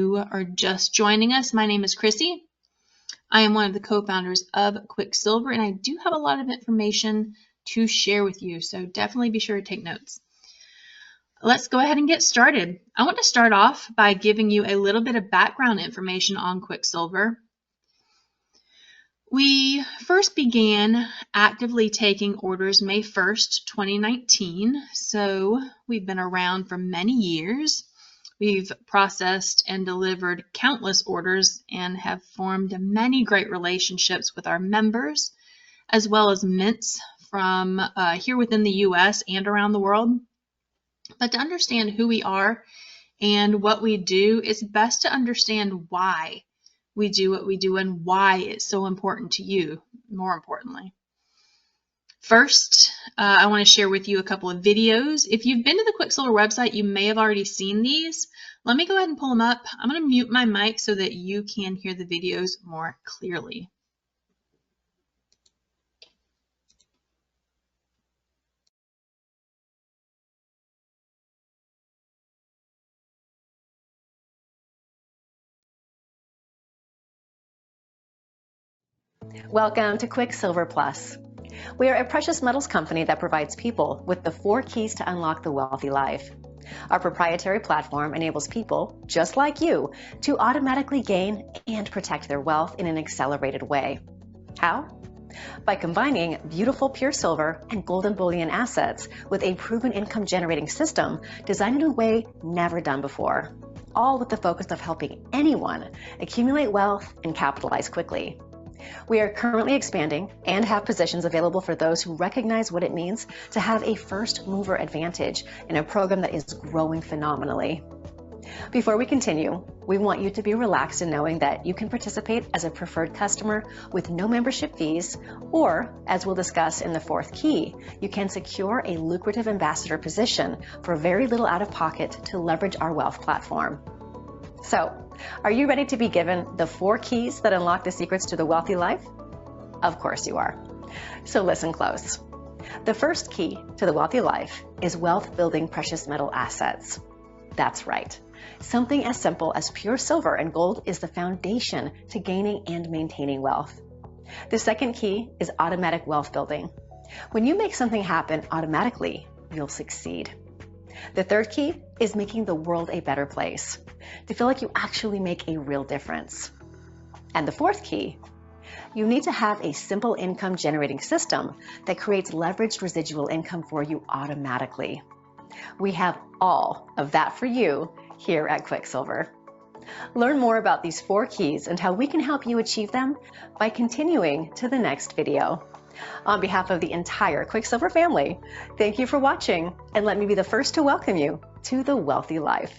you are just joining us, my name is Chrissy. I am one of the co-founders of Quicksilver, and I do have a lot of information to share with you, so definitely be sure to take notes. Let's go ahead and get started. I want to start off by giving you a little bit of background information on Quicksilver. We first began actively taking orders May 1st, 2019, so we've been around for many years. We've processed and delivered countless orders and have formed many great relationships with our members, as well as mints from here within the US and around the world. But to understand who we are and what we do, it's best to understand why we do what we do and why it's so important to you, more importantly. First, I want to share with you a couple of videos. If you've been to the Quicksilver website, you may have already seen these. Let me go ahead and pull them up. I'm going to mute my mic so that you can hear the videos more clearly. Welcome to Quicksilver Plus. We are a precious metals company that provides people with the 4 keys to unlock the wealthy life. Our proprietary platform enables people, just like you, to automatically gain and protect their wealth in an accelerated way. How? By combining beautiful pure silver and golden bullion assets with a proven income-generating system designed in a way never done before, all with the focus of helping anyone accumulate wealth and capitalize quickly. We are currently expanding and have positions available for those who recognize what it means to have a first mover advantage in a program that is growing phenomenally. Before we continue, we want you to be relaxed in knowing that you can participate as a preferred customer with no membership fees, or, as we'll discuss in the 4th key, you can secure a lucrative ambassador position for very little out of pocket to leverage our wealth platform. So, are you ready to be given the 4 keys that unlock the secrets to the wealthy life? Of course you are. So listen close. The first key to the wealthy life is wealth building precious metal assets. That's right. Something as simple as pure silver and gold is the foundation to gaining and maintaining wealth. The second key is automatic wealth building. When you make something happen automatically, you'll succeed. The third key is making the world a better place, to feel like you actually make a real difference. And the 4th key, you need to have a simple income generating system that creates leveraged residual income for you automatically. We have all of that for you here at Quicksilver. Learn more about these 4 keys and how we can help you achieve them by continuing to the next video. On behalf of the entire Quicksilver family, thank you for watching, and let me be the first to welcome you to the wealthy life.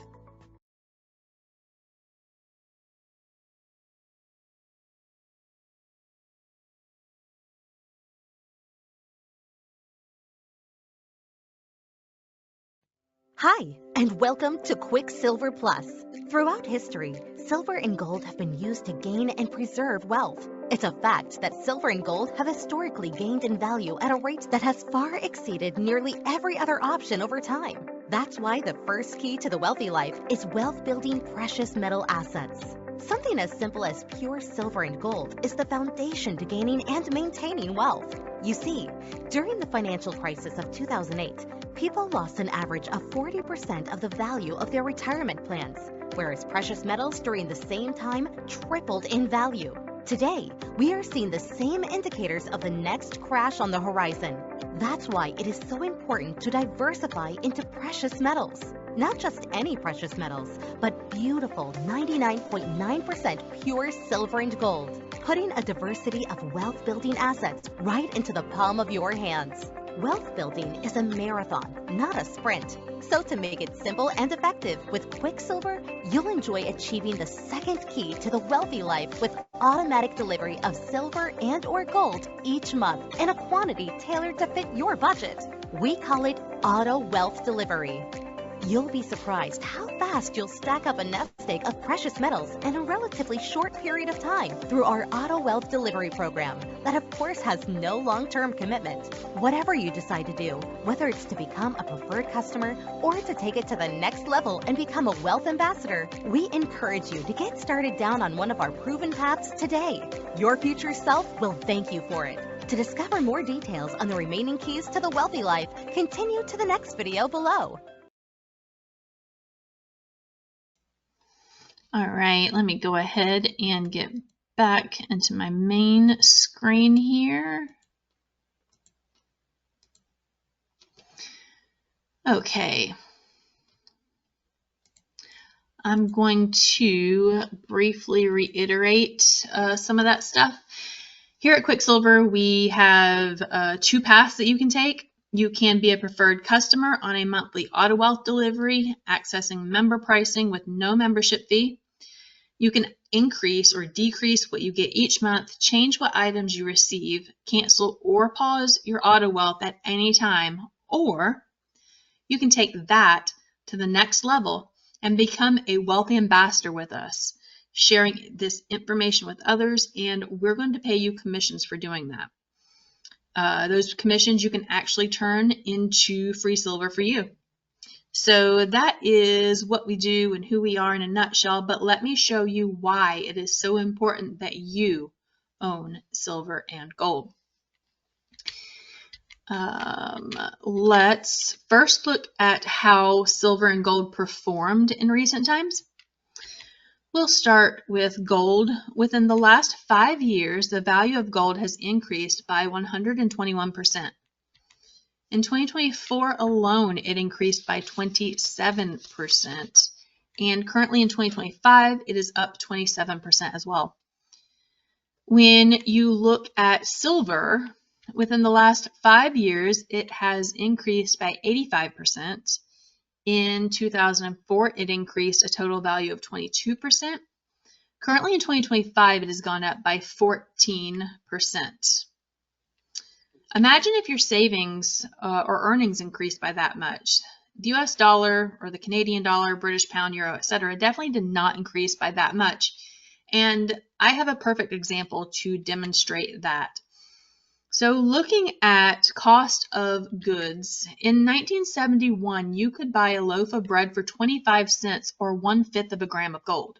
Hi, and welcome to Quicksilver Plus. Throughout history, silver and gold have been used to gain and preserve wealth. It's a fact that silver and gold have historically gained in value at a rate that has far exceeded nearly every other option over time. That's why the first key to the wealthy life is wealth-building precious metal assets. Something as simple as pure silver and gold is the foundation to gaining and maintaining wealth. You see, during the financial crisis of 2008, people lost an average of 40% of the value of their retirement plans, whereas precious metals during the same time tripled in value. Today, we are seeing the same indicators of the next crash on the horizon. That's why it is so important to diversify into precious metals. Not just any precious metals, but beautiful 99.9% pure silver and gold, putting a diversity of wealth-building assets right into the palm of your hands. Wealth building is a marathon, not a sprint. So to make it simple and effective with Quicksilver, you'll enjoy achieving the second key to the wealthy life with automatic delivery of silver and/or gold each month in a quantity tailored to fit your budget. We call it Auto Wealth Delivery. You'll be surprised how fast you'll stack up a nest egg of precious metals in a relatively short period of time through our Auto Wealth Delivery Program that of course has no long-term commitment. Whatever you decide to do, whether it's to become a preferred customer or to take it to the next level and become a wealth ambassador, we encourage you to get started down on one of our proven paths today. Your future self will thank you for it. To discover more details on the remaining keys to the wealthy life, continue to the next video below. All right, let me go ahead and get back into my main screen here. Okay. I'm going to briefly reiterate some of that stuff. Here at Quicksilver, we have 2 paths that you can take. You can be a preferred customer on a monthly Auto Wealth delivery, accessing member pricing with no membership fee. You can increase or decrease what you get each month, change what items you receive, cancel or pause your Auto Wealth at any time, or you can take that to the next level and become a wealthy ambassador with us, sharing this information with others, and we're going to pay you commissions for doing that. Those commissions you can actually turn into free silver for you. So that is what we do and who we are in a nutshell, but let me show you why it is so important that you own silver and gold. Let's first look at how silver and gold performed in recent times. We'll start with gold. Within the last 5 years, the value of gold has increased by 121%. In 2024 alone, it increased by 27%. And currently in 2025, it is up 27% as well. When you look at silver, within the last 5 years, it has increased by 85%. In 2004, it increased a total value of 22%. Currently in 2025, it has gone up by 14%. Imagine if your savings or earnings increased by that much. The US dollar or the Canadian dollar, British pound, euro, etc. definitely did not increase by that much. And I have a perfect example to demonstrate that. So looking at cost of goods, in 1971, you could buy a loaf of bread for 25 cents or 1/5 of a gram of gold.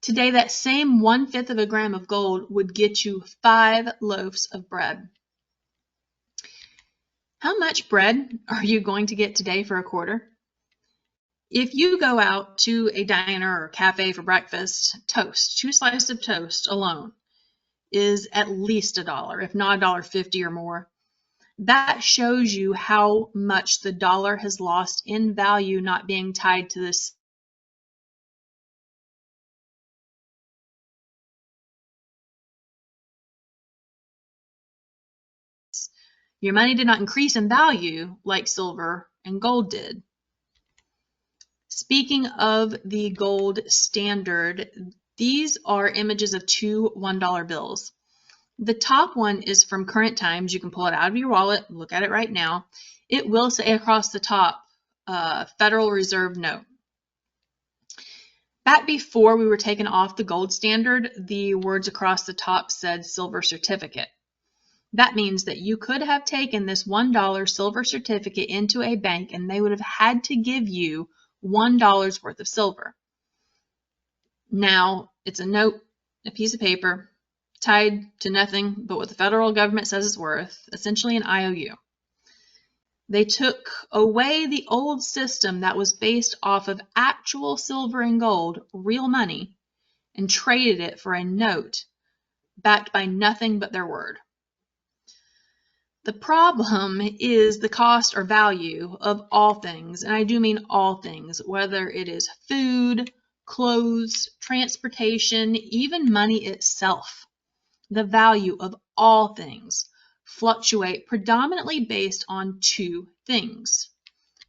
Today, that same 1/5 of a gram of gold would get you 5 loaves of bread. How much bread are you going to get today for a quarter? If you go out to a diner or cafe for breakfast, toast, 2 slices of toast alone is at least $1, if not $1.50 or more. That shows you how much the dollar has lost in value not being tied to this. Your money did not increase in value like silver and gold did. Speaking of the gold standard, these are images of 2 $1 bills. The top one is from current times. You can pull it out of your wallet, look at it right now. It will say across the top, Federal Reserve note. Back before we were taken off the gold standard, the words across the top said silver certificate. That means that you could have taken this $1 silver certificate into a bank and they would have had to give you $1 worth of silver. Now, it's a note, a piece of paper, tied to nothing but what the federal government says it's worth, essentially an IOU. They took away the old system that was based off of actual silver and gold, real money, and traded it for a note backed by nothing but their word. The problem is the cost or value of all things, and I do mean all things, whether it is food, clothes, transportation, even money itself. The value of all things fluctuate predominantly based on 2 things.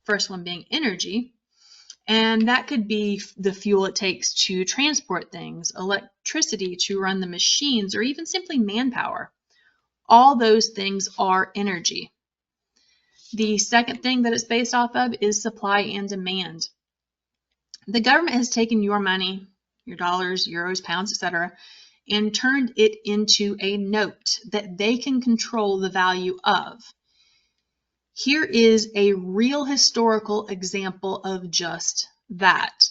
First one being energy, and that could be the fuel it takes to transport things, electricity to run the machines, or even simply manpower. All those things are energy. The second thing that it's based off of is supply and demand. The government has taken your money, your dollars, euros, pounds, etc., and turned it into a note that they can control the value of. Here is a real historical example of just that.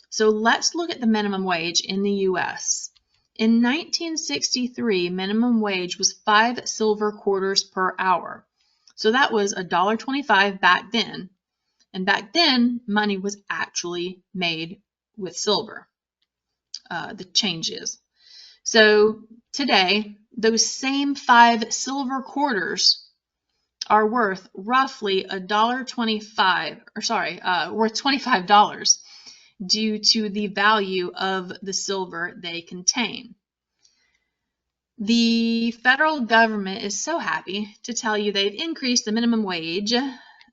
So let's look at the minimum wage in the US. In 1963, minimum wage was 5 silver quarters per hour. So that was $1.25 back then. And back then, money was actually made with silver, the changes. So today, those same 5 silver quarters are worth roughly $1.25, worth $25 due to the value of the silver they contain. The federal government is so happy to tell you they've increased the minimum wage.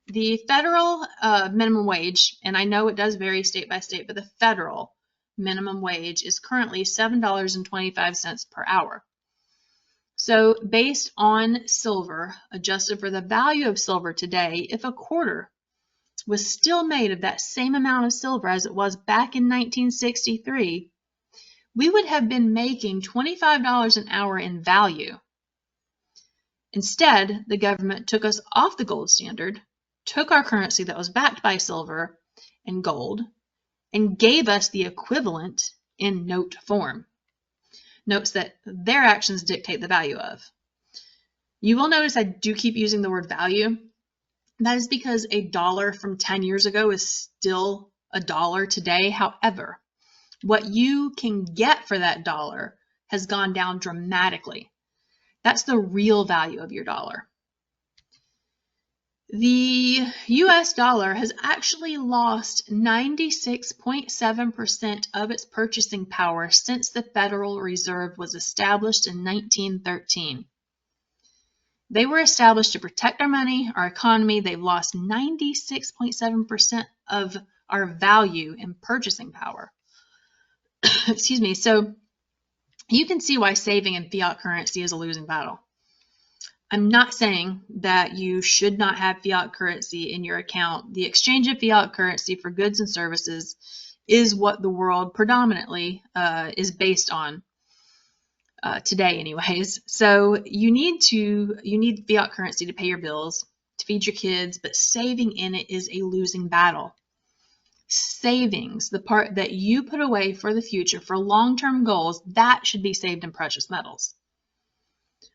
The federal minimum wage, and I know it does vary state by state, but the federal minimum wage is currently $7.25 per hour. So based on silver, adjusted for the value of silver today, if a quarter was still made of that same amount of silver as it was back in 1963, we would have been making $25 an hour in value. Instead, the government took us off the gold standard, took our currency that was backed by silver and gold, and gave us the equivalent in note form. Notes that their actions dictate the value of. You will notice I do keep using the word value. That is because a dollar from 10 years ago is still a dollar today. However, what you can get for that dollar has gone down dramatically. That's the real value of your dollar. The US dollar has actually lost 96.7% of its purchasing power since the Federal Reserve was established in 1913. They were established to protect our money, our economy. They've lost 96.7% of our value in purchasing power. Excuse me. So you can see why saving in fiat currency is a losing battle. I'm not saying that you should not have fiat currency in your account. The exchange of fiat currency for goods and services is what the world predominantly is based on today anyways. So you need fiat currency to pay your bills, to feed your kids, but saving in it is a losing battle. Savings, the part that you put away for the future, for long-term goals, that should be saved in precious metals.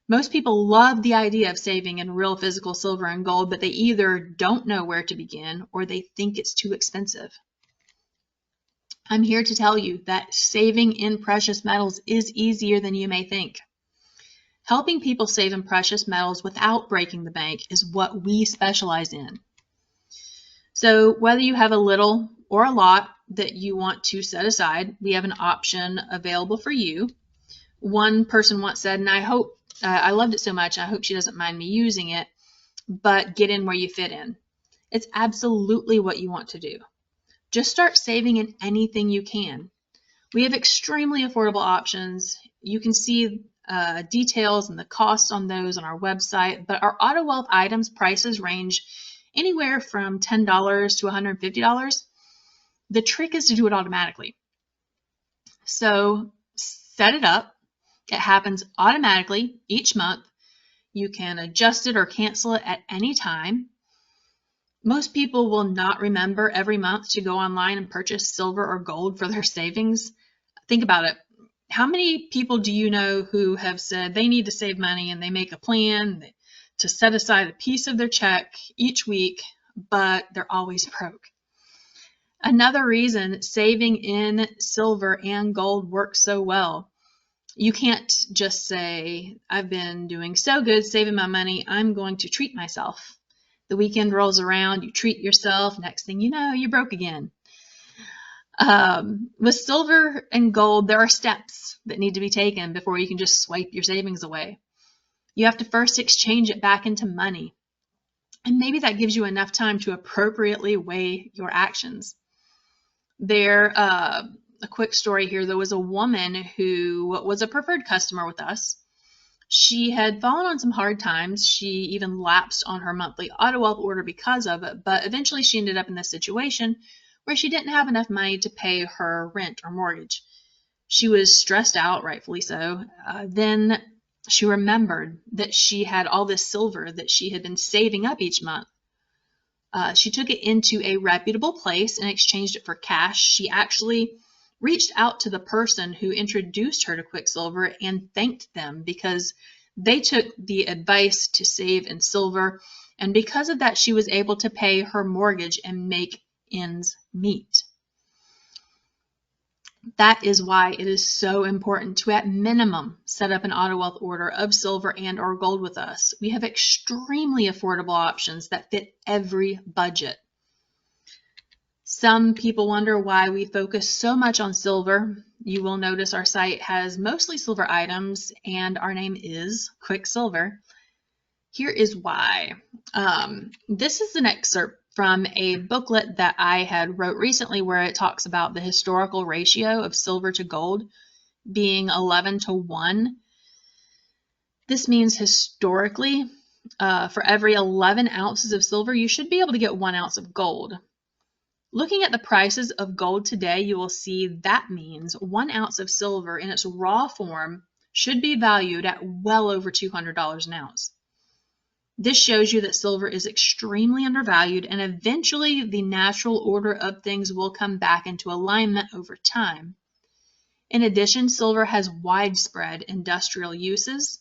Most people love the idea of saving in real physical silver and gold, but they either don't know where to begin or they think it's too expensive. I'm here to tell you that saving in precious metals is easier than you may think. Helping people save in precious metals without breaking the bank is what we specialize in. So whether you have a little or a lot that you want to set aside, we have an option available for you. One person once said, and I loved it so much, I hope she doesn't mind me using it, but get in where you fit in. It's absolutely what you want to do. Just start saving in anything you can. We have extremely affordable options. You can see details and the costs on those on our website, but our Auto Wealth items prices range anywhere from $10 to $150. The trick is to do it automatically. So set it up. It happens automatically each month. You can adjust it or cancel it at any time. Most people will not remember every month to go online and purchase silver or gold for their savings. Think about it. How many people do you know who have said they need to save money and they make a plan to set aside a piece of their check each week, but they're always broke? Another reason saving in silver and gold works so well. You can't just say, I've been doing so good saving my money, I'm going to treat myself. The weekend rolls around, you treat yourself, next thing you know, you're broke again. With silver and gold, there are steps that need to be taken before you can just swipe your savings away. You have to first exchange it back into money. And maybe that gives you enough time to appropriately weigh your actions. A quick story here. There was a woman who was a preferred customer with us. She had fallen on some hard times. She even lapsed on her monthly auto wealth order because of it, but eventually she ended up in this situation where she didn't have enough money to pay her rent or mortgage. She was stressed out, rightfully so. Then she remembered that she had all this silver that she had been saving up each month. She took it into a reputable place and exchanged it for cash. She actually reached out to the person who introduced her to Quicksilver and thanked them because they took the advice to save in silver. And because of that, she was able to pay her mortgage and make ends meet. That is why it is so important to, at minimum, set up an auto wealth order of silver and or gold with us. We have extremely affordable options that fit every budget. Some people wonder why we focus so much on silver. You will notice our site has mostly silver items and our name is Quicksilver. Here is why. This is an excerpt from a booklet that I had wrote recently where it talks about the historical ratio of silver to gold being 11:1. This means historically, for every 11 ounces of silver, you should be able to get 1 ounce of gold. Looking at the prices of gold today, you will see that means 1 ounce of silver in its raw form should be valued at well over $200 an ounce. This shows you that silver is extremely undervalued, and eventually the natural order of things will come back into alignment over time. In addition, silver has widespread industrial uses.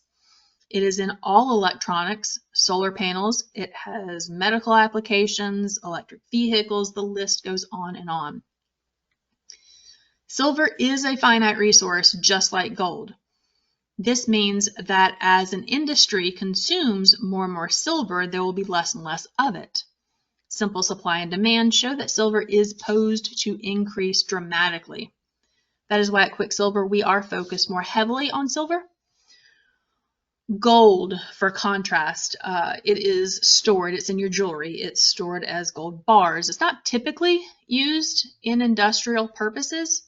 It is in all electronics, solar panels, it has medical applications, electric vehicles, the list goes on and on. Silver is a finite resource just like gold. This means that as an industry consumes more and more silver, there will be less and less of it. Simple supply and demand show that silver is posed to increase dramatically. That is why at Quicksilver we are focused more heavily on silver. Gold, for contrast, it is stored, it's in your jewelry, it's stored as gold bars. It's not typically used in industrial purposes.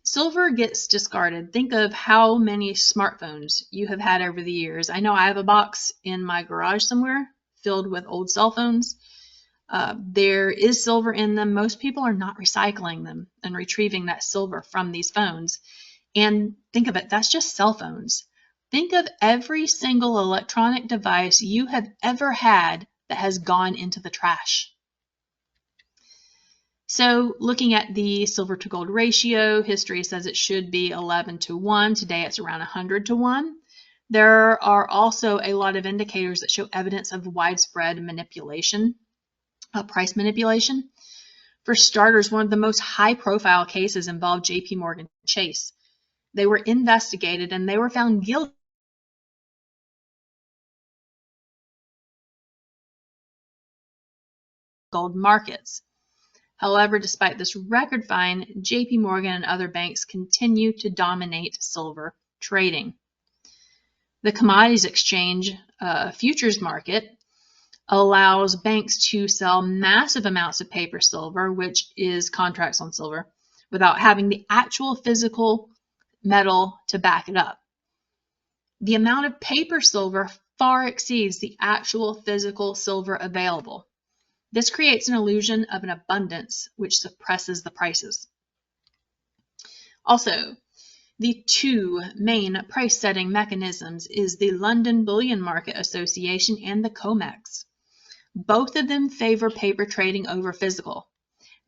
Silver gets discarded. Think of how many smartphones you have had over the years. I know I have a box in my garage somewhere filled with old cell phones. There is silver in them. Most people are not recycling them and retrieving that silver from these phones. And think of it, that's just cell phones. Think of every single electronic device you have ever had that has gone into the trash. So looking at the silver to gold ratio, history says it should be 11:1. Today it's around 100:1. There are also a lot of indicators that show evidence of widespread manipulation, price manipulation. For starters, one of the most high-profile cases involved JP Morgan Chase. They were investigated and they were found guilty of gold markets. However, despite this record fine, JP Morgan and other banks continue to dominate silver trading. The commodities exchange futures market allows banks to sell massive amounts of paper silver, which is contracts on silver, without having the actual physical metal to back it up. The amount of paper silver far exceeds the actual physical silver available. This creates an illusion of an abundance, which suppresses the prices. Also, the two main price-setting mechanisms is the London Bullion Market Association and the COMEX. Both of them favor paper trading over physical.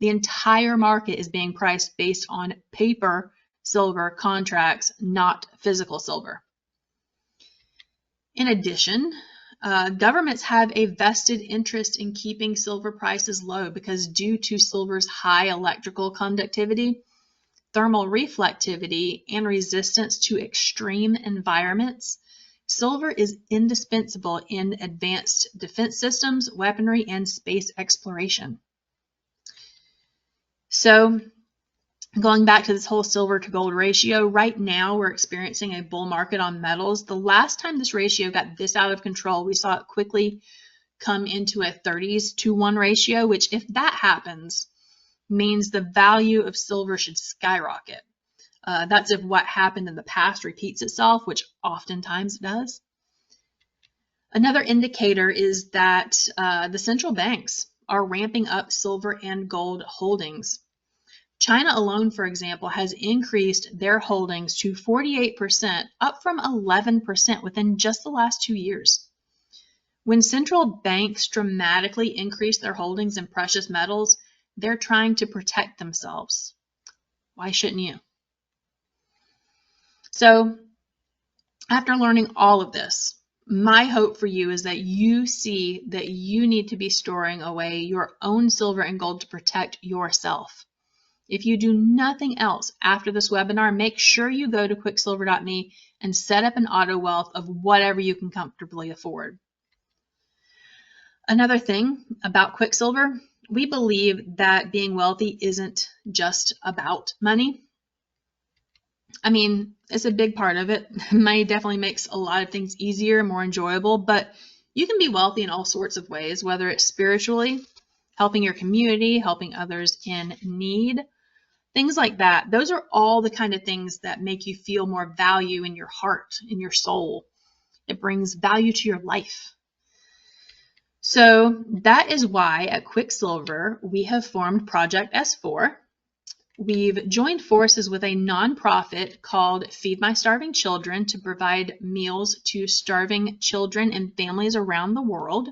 The entire market is being priced based on paper silver contracts, not physical silver. In addition, governments have a vested interest in keeping silver prices low because due to silver's high electrical conductivity, thermal reflectivity, and resistance to extreme environments, silver is indispensable in advanced defense systems, weaponry, and space exploration. So, going back to this whole silver to gold ratio, right now we're experiencing a bull market on metals. The last time this ratio got this out of control, we saw it quickly come into a 30:1 ratio, which if that happens, means the value of silver should skyrocket. That's if what happened in the past repeats itself, which oftentimes it does. Another indicator is that the central banks are ramping up silver and gold holdings. China alone, for example, has increased their holdings to 48%, up from 11% within just the last 2 years. When central banks dramatically increase their holdings in precious metals, they're trying to protect themselves. Why shouldn't you? So, after learning all of this, my hope for you is that you see that you need to be storing away your own silver and gold to protect yourself. If you do nothing else after this webinar, make sure you go to quicksilver.me and set up an auto wealth of whatever you can comfortably afford. Another thing about Quicksilver, we believe that being wealthy isn't just about money. I mean, it's a big part of it. Money definitely makes a lot of things easier, more enjoyable, but you can be wealthy in all sorts of ways, whether it's spiritually, helping your community, helping others in need, things like that. Those are all the kind of things that make you feel more value in your heart, in your soul. It brings value to your life. So that is why at Quicksilver, we have formed Project S4. We've joined forces with a nonprofit called Feed My Starving Children to provide meals to starving children and families around the world.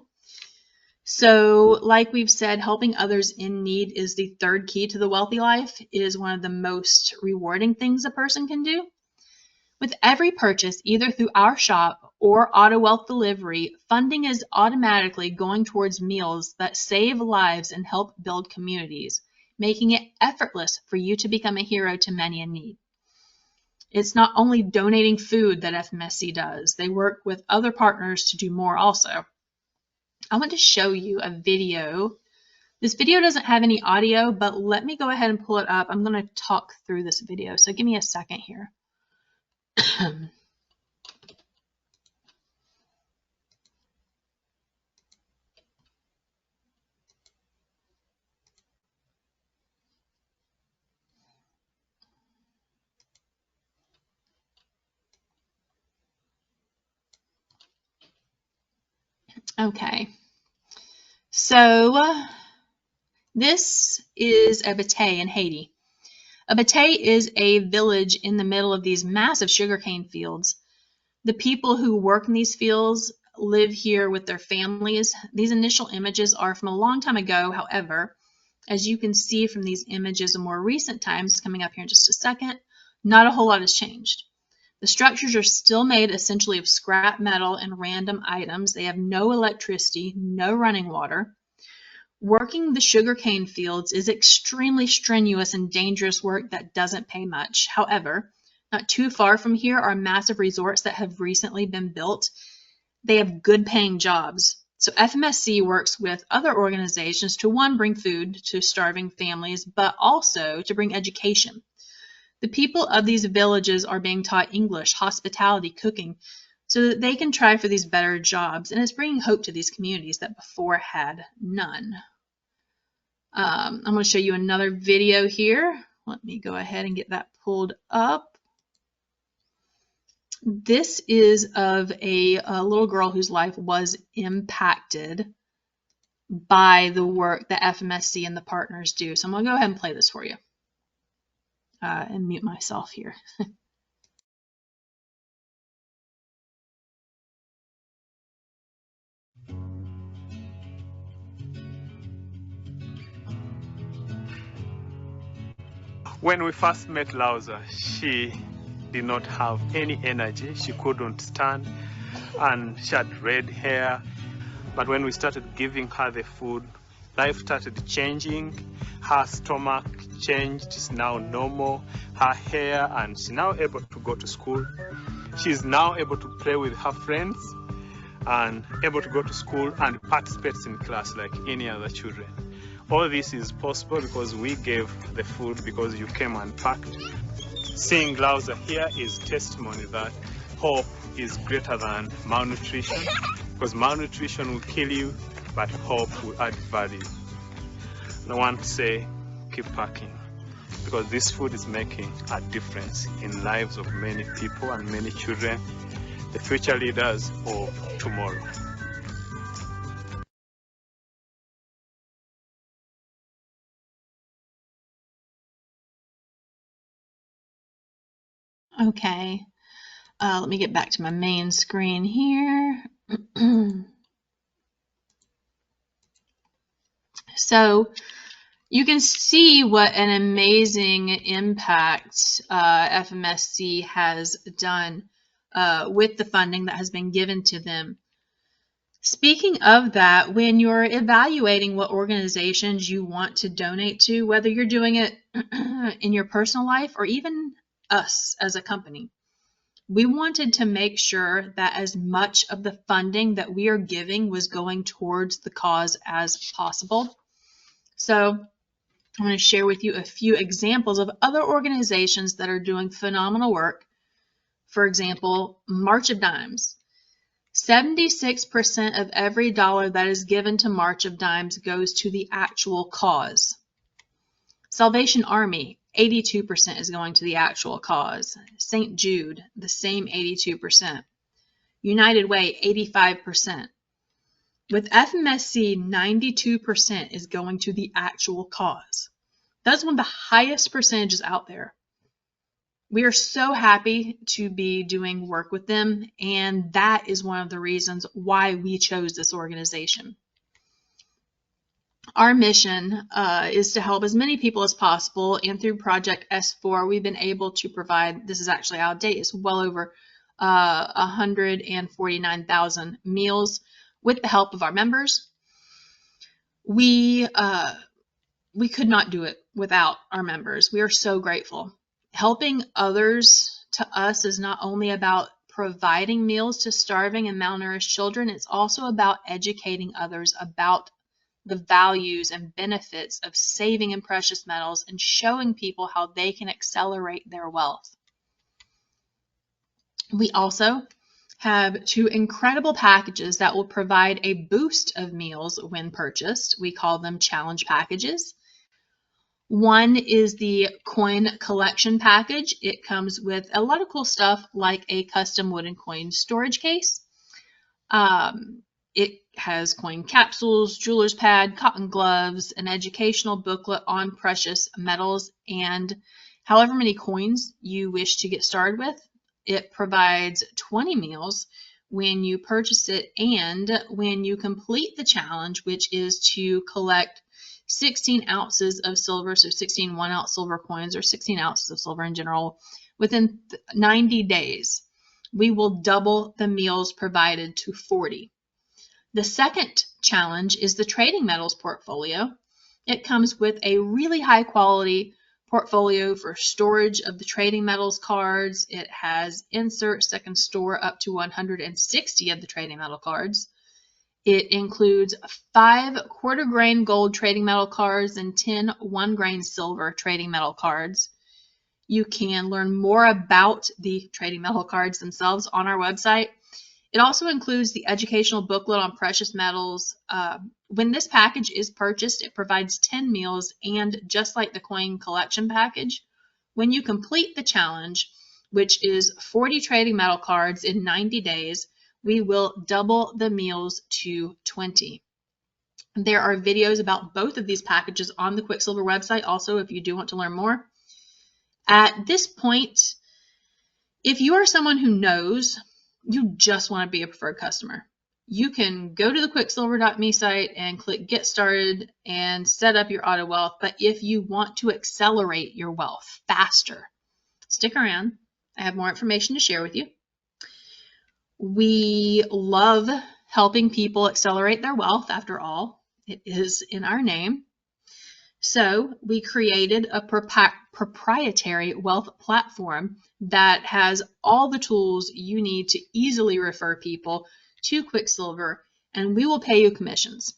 So like we've said, helping others in need is the third key to the wealthy life. It is one of the most rewarding things a person can do. With every purchase, either through our shop or Auto Wealth Delivery, funding is automatically going towards meals that save lives and help build communities, making it effortless for you to become a hero to many in need. It's not only donating food that FMSC does, they work with other partners to do more also. I want to show you a video. This video doesn't have any audio, but let me go ahead and pull it up. I'm going to talk through this video, so give me a second here. Okay, so this is a batey in Haiti. A batey is a village in the middle of these massive sugarcane fields. The people who work in these fields live here with their families. These initial images are from a long time ago. However, as you can see from these images of more recent times coming up here in just a second, not a whole lot has changed. The structures are still made essentially of scrap metal and random items. They have no electricity, no running water. Working the sugarcane fields is extremely strenuous and dangerous work that doesn't pay much. However, not too far from here are massive resorts that have recently been built. They have good paying jobs. So FMSC works with other organizations to, one, bring food to starving families, but also to bring education. The people of these villages are being taught English, hospitality, cooking, so that they can try for these better jobs. And it's bringing hope to these communities that before had none. I'm going to show you another video here. Let me go ahead and get that pulled up. This is of a little girl whose life was impacted by the work that FMSC and the partners do. So I'm going to go ahead and play this for you. And mute myself here. When we first met Lauza, she did not have any energy. She couldn't stand, and she had red hair. But when we started giving her the food, life started changing. Her stomach changed, it's now normal. Her hair, and she's now able to go to school. She's now able to play with her friends and able to go to school and participate in class like any other children. All this is possible because we gave the food, because you came and packed. Seeing Lauza here is testimony that hope is greater than malnutrition, because malnutrition will kill you, but hope will add value. And I want to say, keep packing. because this food is making a difference in lives of many people and many children, the future leaders of tomorrow. Okay, let me get back to my main screen here. So you can see what an amazing impact FMSC has done with the funding that has been given to them. Speaking of that, when you're evaluating what organizations you want to donate to, whether you're doing it in your personal life or even us as a company, we wanted to make sure that as much of the funding that we are giving was going towards the cause as possible. So I'm going to share with you a few examples of other organizations that are doing phenomenal work. For example, March of Dimes. 76% of every dollar that is given to March of Dimes goes to the actual cause. Salvation Army, 82% is going to the actual cause. St. Jude, the same 82%. United Way, 85%. With FMSC, 92% is going to the actual cause. That's one of the highest percentages out there. We are so happy to be doing work with them, and that is one of the reasons why we chose this organization. Our mission is to help as many people as possible, and through Project S4, we've been able to provide, this is actually out of date, it's well over 149,000 meals with the help of our members. We could not do it without our members. We are so grateful. Helping others to us is not only about providing meals to starving and malnourished children, it's also about educating others about the values and benefits of saving in precious metals and showing people how they can accelerate their wealth. We also have 2 incredible packages that will provide a boost of meals when purchased. We call them challenge packages. One is the coin collection package. It comes with a lot of cool stuff like a custom wooden coin storage case. It has coin capsules, jeweler's pad, cotton gloves, an educational booklet on precious metals, and however many coins you wish to get started with. It provides 20 meals when you purchase it and when you complete the challenge, which is to collect 16 ounces of silver, so 16 1-ounce silver coins or 16 ounces of silver in general, within 90 days. We will double the meals provided to 40. The second challenge is the trading metals portfolio. It comes with a really high quality portfolio for storage of the trading metals cards. It has inserts that can store up to 160 of the trading metal cards. It includes 5 quarter grain gold trading metal cards and 10 1-grain silver trading metal cards. You can learn more about the trading metal cards themselves on our website. It also includes the educational booklet on precious metals. When this package is purchased, it provides 10 meals, and just like the coin collection package, when you complete the challenge, which is 40 trading metal cards in 90 days, we will double the meals to 20. There are videos about both of these packages on the Quicksilver website also if you do want to learn more. At this point, if you are someone who knows you just want to be a preferred customer, you can go to the quicksilver.me site and click Get Started and set up your auto wealth. But if you want to accelerate your wealth faster, stick around. I have more information to share with you. We love helping people accelerate their wealth. After all, it is in our name. So we created a proprietary wealth platform that has all the tools you need to easily refer people to Quicksilver, and we will pay you commissions.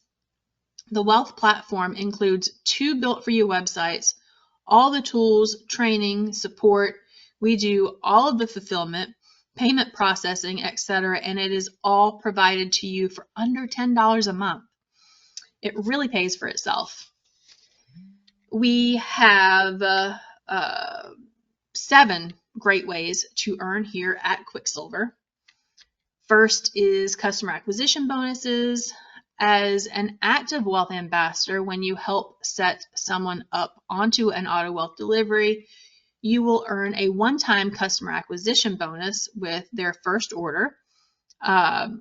The wealth platform includes 2 built-for-you websites, all the tools, training, support. We do all of the fulfillment, payment processing, etc., and it is all provided to you for under $10 a month. It really pays for itself. We have 7 great ways to earn here at Quicksilver. First is customer acquisition bonuses. As an active wealth ambassador, when you help set someone up onto an auto wealth delivery, you will earn a one-time customer acquisition bonus with their first order.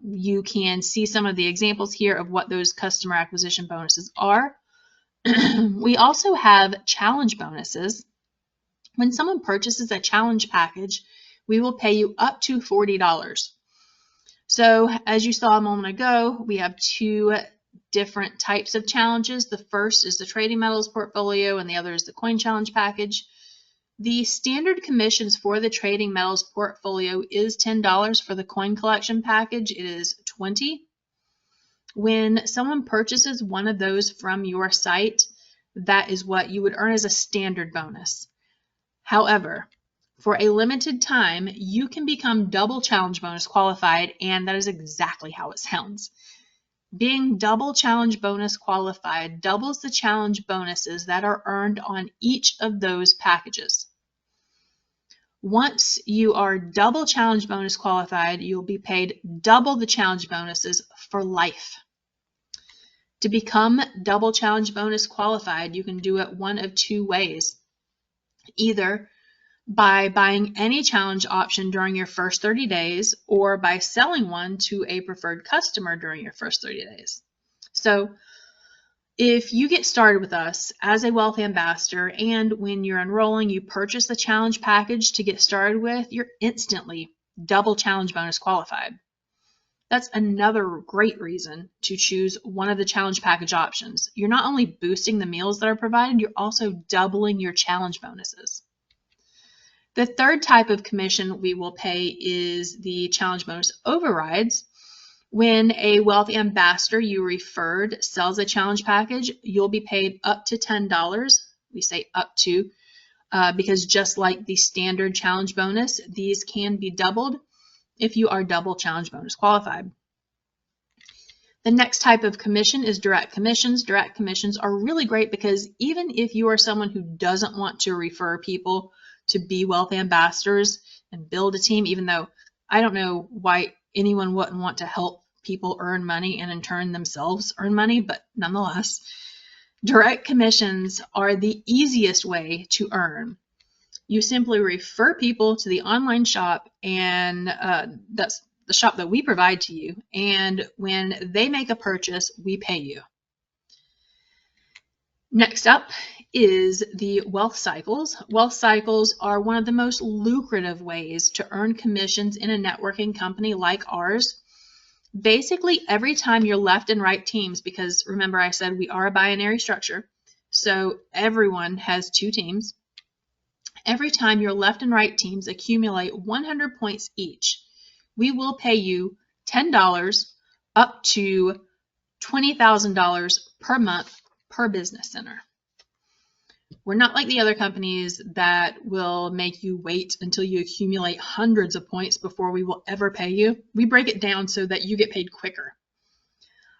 You can see some of the examples here of what those customer acquisition bonuses are. We also have challenge bonuses. When someone purchases a challenge package, we will pay you up to $40. So as you saw a moment ago, we have 2 different types of challenges. The first is the trading metals portfolio and the other is the coin challenge package. The standard commissions for the trading metals portfolio is $10. For the coin collection package, it is $20. When someone purchases one of those from your site, that is what you would earn as a standard bonus. However, for a limited time, you can become double challenge bonus qualified, and that is exactly how it sounds. Being double challenge bonus qualified doubles the challenge bonuses that are earned on each of those packages. Once you are double challenge bonus qualified, you'll be paid double the challenge bonuses for life. To become double challenge bonus qualified, you can do it one of 2 ways. Either by buying any challenge option during your first 30 days or by selling one to a preferred customer during your first 30 days. So if you get started with us as a wealth ambassador and when you're enrolling, you purchase the challenge package to get started with, you're instantly double challenge bonus qualified. That's another great reason to choose one of the challenge package options. You're not only boosting the meals that are provided, you're also doubling your challenge bonuses. The third type of commission we will pay is the challenge bonus overrides. When a wealth ambassador you referred sells a challenge package, you'll be paid up to $10. We say up to because just like the standard challenge bonus, these can be doubled if you are double challenge bonus qualified. The next type of commission is direct commissions. Direct commissions are really great because even if you are someone who doesn't want to refer people to be wealth ambassadors and build a team, even though I don't know why anyone wouldn't want to help people earn money and in turn themselves earn money, but nonetheless, direct commissions are the easiest way to earn. You simply refer people to the online shop, and that's the shop that we provide to you, and when they make a purchase, we pay you. Next up is the wealth cycles. Wealth cycles are one of the most lucrative ways to earn commissions in a networking company like ours. Basically, every time your left and right teams, because remember I said we are a binary structure, so everyone has 2 teams. Every time your left and right teams accumulate 100 points each, we will pay you $10 up to $20,000 per month per business center. We're not like the other companies that will make you wait until you accumulate hundreds of points before we will ever pay you. We break it down so that you get paid quicker.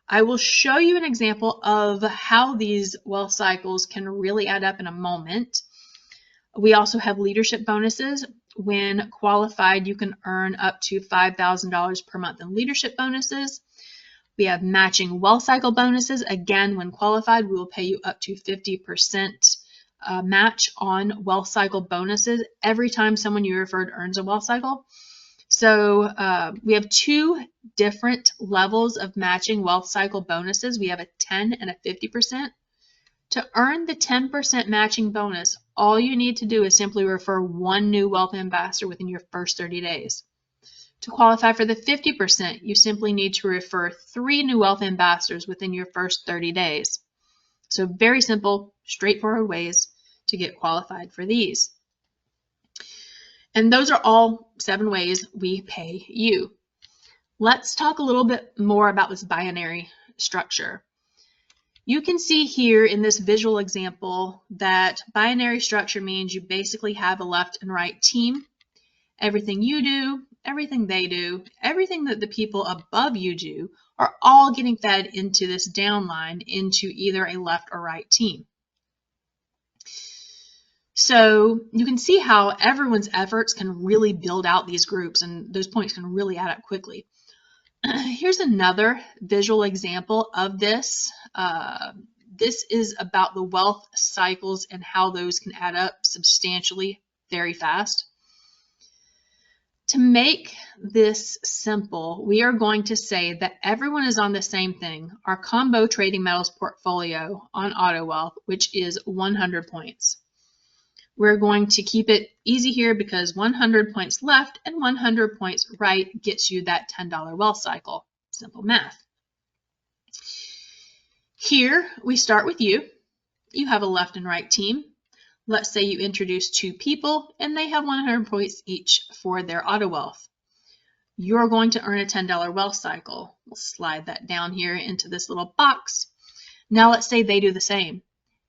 I will show you an example of how these wealth cycles can really add up in a moment. We also have leadership bonuses. When qualified, you can earn up to $5,000 per month in leadership bonuses. We have matching wealth cycle bonuses. Again, when qualified, we will pay you up to 50% match on wealth cycle bonuses every time someone you referred earns a wealth cycle. So we have 2 different levels of matching wealth cycle bonuses. We have a 10 and a 50%. To earn the 10% matching bonus, all you need to do is simply refer 1 new wealth ambassador within your first 30 days. To qualify for the 50%, you simply need to refer 3 new wealth ambassadors within your first 30 days. So very simple, straightforward ways to get qualified for these. And those are all 7 ways we pay you. Let's talk a little bit more about this binary structure. You can see here in this visual example that binary structure means you basically have a left and right team. Everything you do, everything they do, everything that the people above you do are all getting fed into this downline into either a left or right team. So you can see how everyone's efforts can really build out these groups, and those points can really add up quickly. Here's another visual example of this. This is about the wealth cycles and how those can add up substantially very fast. To make this simple, we are going to say that everyone is on the same thing, our combo trading metals portfolio on AutoWealth, which is 100 points. We're going to keep it easy here because 100 points left and 100 points right gets you that $10 wealth cycle. Simple math. Here we start with you. You have a left and right team. Let's say you introduce 2 people and they have 100 points each for their AutoWealth. You're going to earn a $10 wealth cycle. We'll slide that down here into this little box. Now let's say they do the same.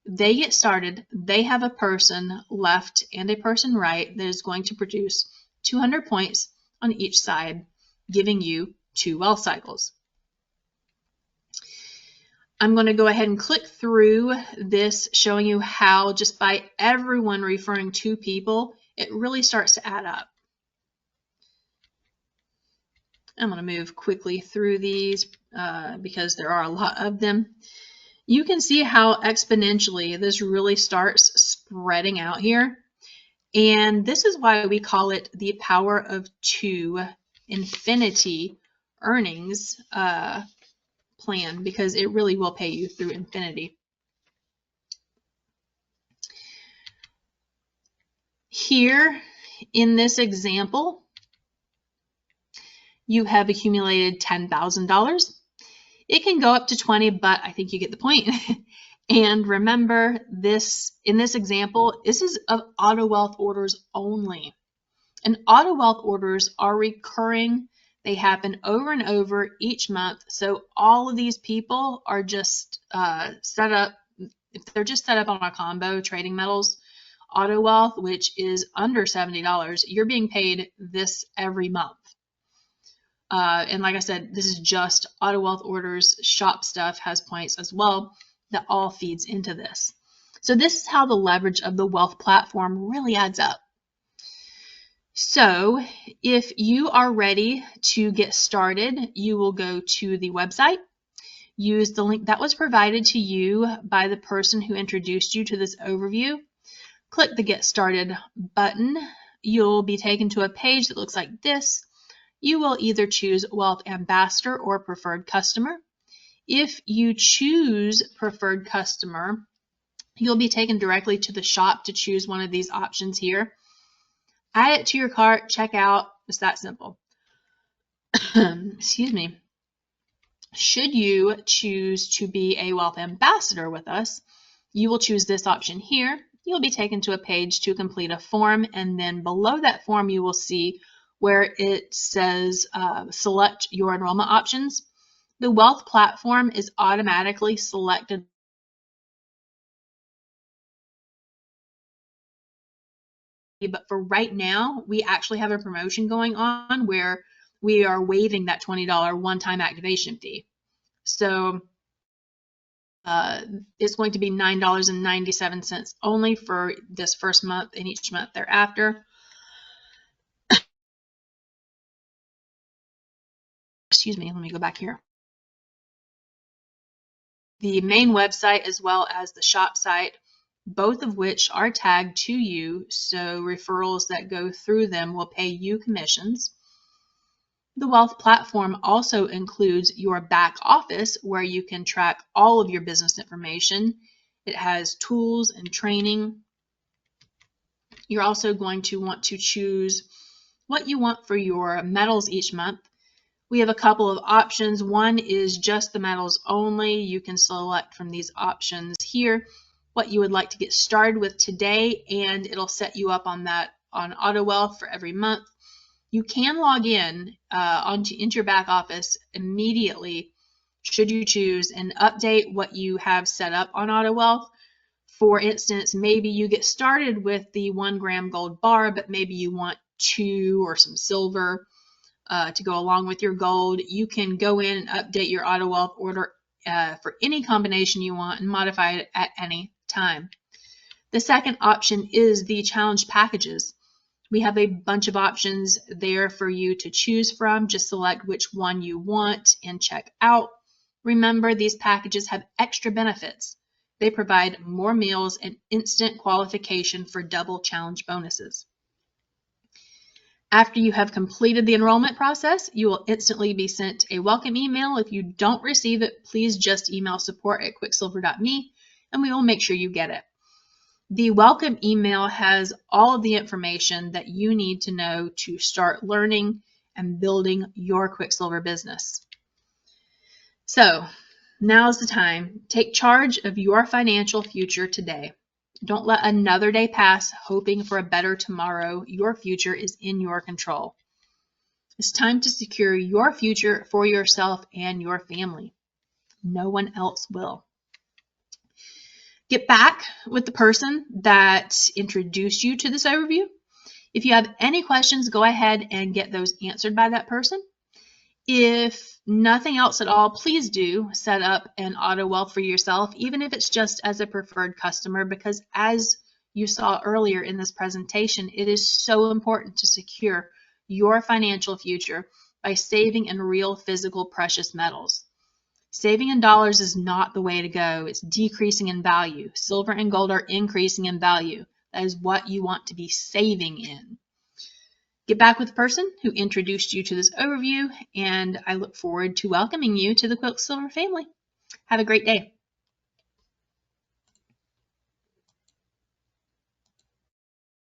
They get started, they have a person left and a person right that is going to produce 200 points on each side, giving you 2 wealth cycles. I'm going to go ahead and click through this, showing you how just by everyone referring 2 people, it really starts to add up. I'm going to move quickly through these because there are a lot of them. You can see how exponentially this really starts spreading out here. And this is why we call it the power of 2 infinity earnings plan, because it really will pay you through infinity. Here in this example, you have accumulated $10,000. It can go up to 20, but I think you get the point. And remember, in this example, this is of AutoWealth orders only. And AutoWealth orders are recurring. They happen over and over each month. So all of these people are just set up, if they're just set up on a combo trading metals AutoWealth, which is under $70, you're being paid this every month. And like I said, this is just AutoWealth orders. Shop stuff has points as well that all feeds into this. So this is how the leverage of the wealth platform really adds up. So if you are ready to get started, you will go to the website, use the link that was provided to you by the person who introduced you to this overview, click the Get Started button. You'll be taken to a page that looks like this. You will either choose Wealth Ambassador or Preferred Customer. If you choose Preferred Customer, you'll be taken directly to the shop to choose one of these options here. Add it to your cart, check out. It's that simple. Excuse me. Should you choose to be a Wealth Ambassador with us, you will choose this option here. You'll be taken to a page to complete a form, and then below that form you will see where it says select your enrollment options. The wealth platform is automatically selected. But for right now, we actually have a promotion going on where we are waiving that $20 one-time activation fee. So it's going to be $9.97 only for this first month and each month thereafter. Excuse me, let me go back here. The main website as well as the shop site, both of which are tagged to you, so referrals that go through them will pay you commissions. The wealth platform also includes your back office where you can track all of your business information. It has tools and training. You're also going to want to choose what you want for your metals each month. We have a couple of options. One is just the metals only. You can select from these options here what you would like to get started with today, and it'll set you up on that on AutoWealth for every month. You can log in into your back office immediately, should you choose, and update what you have set up on AutoWealth. For instance, maybe you get started with the 1 gram gold bar, but maybe you want 2 or some silver to go along with your gold. You can go in and update your AutoWealth order for any combination you want and modify it at any time. The second option is the challenge packages. We have a bunch of options there for you to choose from. Just select which one you want and check out. Remember, these packages have extra benefits. They provide more meals and instant qualification for double challenge bonuses. After you have completed the enrollment process, you will instantly be sent a welcome email. If you don't receive it, please just email support@quicksilver.me and we will make sure you get it. The welcome email has all of the information that you need to know to start learning and building your Quicksilver business. So now's the time. Take charge of your financial future today. Don't let another day pass hoping for a better tomorrow. Your future is in your control. It's time to secure your future for yourself and your family. No one else will. Get back with the person that introduced you to this overview. If you have any questions, go ahead and get those answered by that person. If nothing else at all, please do set up an auto wealth for yourself, even if it's just as a preferred customer, because as you saw earlier in this presentation, it is so important to secure your financial future by saving in real physical precious metals. Saving in dollars is not the way to go. It's decreasing in value. Silver and gold are increasing in value. That is what you want to be saving in. Get back with the person who introduced you to this overview, and I look forward to welcoming you to the Quicksilver family. Have a great day.